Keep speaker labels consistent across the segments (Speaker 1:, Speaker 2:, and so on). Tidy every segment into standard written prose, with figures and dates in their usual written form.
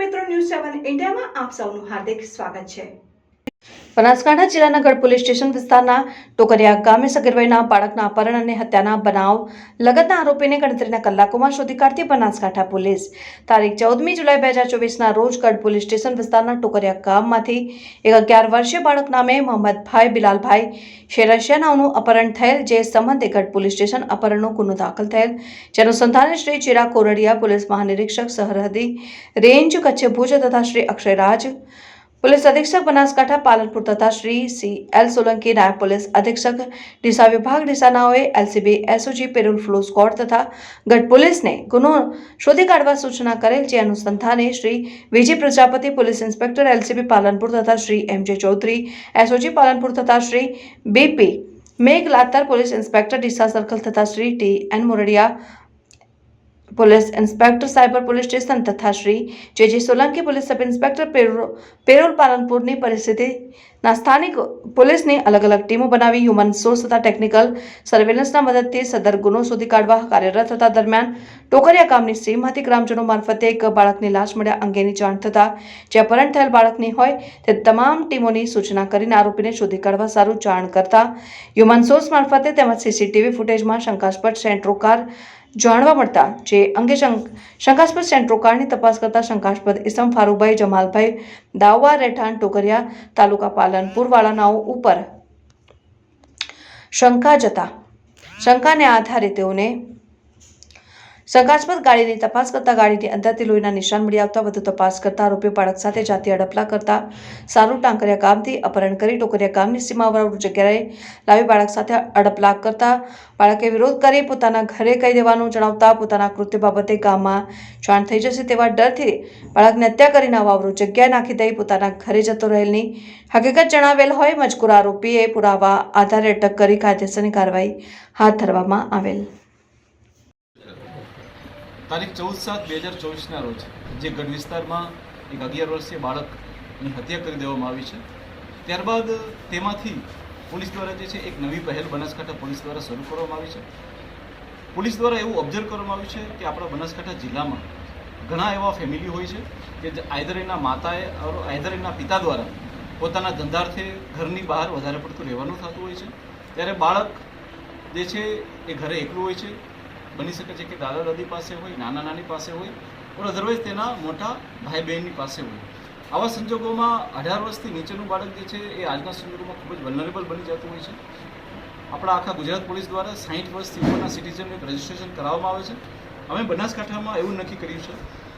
Speaker 1: મિત્રો, ન્યૂઝ 7 ઇન્ડિયામાં આપ સૌનું હાર્દિક સ્વાગત છે।
Speaker 2: બનાસકાંઠા જિલ્લાના ગઢ પોલીસ સ્ટેશન વિસ્તારના ટોકરિયા ગામે સગીર વયના બાળકના અપહરણ અને હત્યાના બનાવ લગતના આરોપીને ગણતરીના કલાકોમાં શોધી કાઢતી બનાસકાંઠા પોલીસ તારીખ 14મી જુલાઈ 2024ના રોજ ગઢ પોલીસ સ્ટેશન વિસ્તારના ટોકરિયા ગામમાંથી એક 11 વર્ષીય બાળક નામે મોહમ્મદભાઈ બિલાલભાઈ શેરશિયા નામનું અપહરણ થયેલ, જે સંબંધે ગઢ પોલીસ સ્ટેશન અપહરણનો ગુનો દાખલ થયેલ, જેનું સંધાને શ્રી ચિરાગ કોરડિયા પોલીસ મહાનિરીક્ષક સરહદી રેન્જ કચ્છ ભુજ તથા શ્રી અક્ષયરાજ पुलिस अधीक्षक बनासकांठा पालनपुर तथा श्री CL सोलंकी नायब पुलिस अधीक्षक ડીસા विभाग ડીસા नाओए LCB SOG parole furlough squad तथा गढ़ पुलिस ने गुनो शोधी काढ़वा सूचना करेल, जे अनुसंधाने Shri Vijay Prajapati police inspector LCB Palanpur तथा श्री MJ चौधरी SOG पालनपुर तथा Shri BP Meghlatar police inspector Deesa circle तथा Shri TN Moradiya police inspector cyber police station तथा Shri JJ Solanki police sub inspector parole Palanpur परिस्थिति स्थानिक पुलिस ने अलग अलग टीमों बनावी ह्यूमन सोर्स तथा टेक्निकल सर्वेलन्स मदद थी सदर गुनो शोधी काढ़वा कार्यरत था। दरमियान टोकरिया गामनी સીમમાંથી ગ્રામજનો મારફતે એક બાળકની લાશ મળ્યા અંગેની જાણ થતા જે અપહરણ થયેલ બાળકની હોય તે તમામ ટીમોની સૂચના કરીને આરોપીને શોધી કાઢવા સારું જાણ કરતા હ્યુમન સોર્સ મારફતે તેમજ CCTV ફૂટેજમાં શંકાસ્પદ સેન્ટ્રો કાર જાણવા મળતા જે અંગે શંકાસ્પદ સેન્ટ્રો કારની તપાસ કરતા શંકાસ્પદ ઇસમ ફારૂકભાઈ જમાલભાઈ દાવા રહેઠાણ ટોકરિયા તાલુકા પાલનપુર વાળાનાઓ ઉપર શંકા જતા શંકાને આધારે તેઓને શંકાસ્પદ ગાડીની તપાસ કરતા ગાડીની અંદરથી લોહીના નિશાન મળી આવતા વધુ તપાસ કરતા આરોપીઓ બાળક સાથે જાતિ અડપલા કરતા સારું ટાંકરિયા ગામથી અપહરણ કરી ટોકરિયા ગામની સીમાવાળા જગ્યાએ લાવી બાળક સાથે અડપલા કરતા બાળકે વિરોધ કરી પોતાના ઘરે કહી દેવાનું જણાવતા પોતાના કૃત્ય બાબતે ગામમાં જાણ થઈ જશે તેવા ડરથી બાળકને હત્યા કરીને અવાવરૂ જગ્યાએ નાખી દઈ પોતાના ઘરે જતો રહેલની હકીકત જણાવેલ હોય મજકૂર આરોપીએ પુરાવા આધારે અટક કરી કાયદેસરની કાર્યવાહી હાથ ધરવામાં આવેલ।
Speaker 3: તારીખ 14/7/2024ના રોજ જે ગઢ વિસ્તારમાં એક 11 વર્ષીય બાળકની હત્યા કરી દેવામાં આવી છે, ત્યારબાદ તેમાંથી પોલીસ દ્વારા જે છે એક નવી પહેલ બનાસકાંઠા પોલીસ દ્વારા શરૂ કરવામાં આવી છે। પોલીસ દ્વારા એવું ઓબ્ઝર્વ કરવામાં આવ્યું છે કે આપણા બનાસકાંઠા જિલ્લામાં ઘણા એવા ફેમિલી હોય છે કે આઈધર એના માતાએ આઈધર એના પિતા દ્વારા પોતાના ધંધાર્થે ઘરની બહાર વધારે પડતું રહેવાનું થતું હોય છે, ત્યારે બાળક જે છે એ ઘરે એકલું હોય છે। બની શકે છે કે દાદા દાદી પાસે હોય, નાના નાની પાસે હોય, ઓર અધરવાઇઝ તેના મોટા ભાઈ બહેનની પાસે હોય। આવા સંજોગોમાં 18 વર્ષથી નીચેનું બાળક જે છે એ આજના સંજોગોમાં ખૂબ જ વલ્નરેબલ બની જતું હોય છે। આપણા આખા ગુજરાત પોલીસ દ્વારા 60 વર્ષથી ઉપરના સિટીઝનનું એક રજિસ્ટ્રેશન કરાવવામાં આવે છે। અમે બનાસકાંઠામાં એવું નક્કી કર્યું છે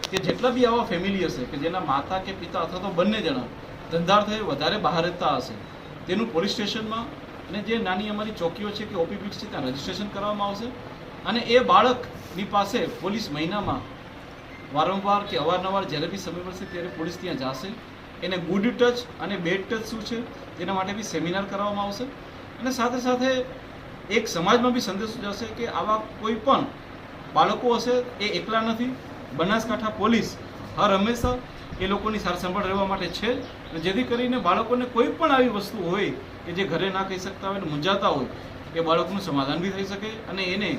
Speaker 3: કે જેટલા બી આવા ફેમિલી હશે કે જેના માતા કે પિતા અથવા તો બંને જણા ધંધાર્થે વધારે બહાર રહેતા હશે, તેનું પોલીસ સ્ટેશનમાં અને જે નાની અમારી ચોકીઓ છે કે OPP છે ત્યાં રજિસ્ટ્રેશન કરવામાં આવશે અને એ બાળકની પાસે પોલીસ મહિનામાં વારંવાર કે અવારનવાર જ્યારે બી સમય મળશે ત્યારે પોલીસ ત્યાં જશે, એને ગુડ ટચ અને બેડ ટચ શું છે તેના માટે બી સેમિનાર કરવામાં આવશે અને સાથે સાથે એક સમાજમાં બી સંદેશો જશે કે આવા કોઈ પણ બાળકો હશે એ એકલા નથી। બનાસકાંઠા પોલીસ હર હંમેશા એ લોકોની સારસંભાળ રહેવા માટે છે અને જેથી કરીને બાળકોને કોઈ પણ આવી વસ્તુ હોય કે જે ઘરે ના કહી શકતા હોય અને મૂંઝાતા હોય એ બાળકનું સમાધાન બી થઈ શકે અને એને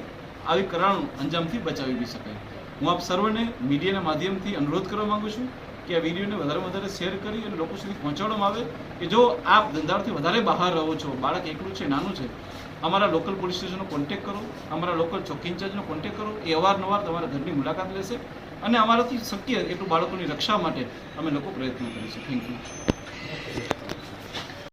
Speaker 3: આવી કરાણ અંજામથી બચાવી બી શકાય। હું આપ સર્વને મીડિયાના માધ્યમથી અનુરોધ કરવા માગું છું કે આ વિડીયોને વધારે શેર કરી અને લોકો સુધી પહોંચાડવામાં આવે કે જો આપ ધંધાથી વધારે બહાર રહો છો, બાળક એકલું છે, નાનું છે, અમારા લોકલ પોલીસ સ્ટેશનનો કોન્ટેક્ટ કરો, અમારા લોકલ ચોકી ઇન્ચાર્જનો કોન્ટેક્ટ કરો, એ અવારનવાર તમારા ઘરની મુલાકાત લેશે અને અમારાથી શક્ય એટલું બાળકોની રક્ષા માટે અમે લોકો પ્રયત્ન કરીશું। Thank you.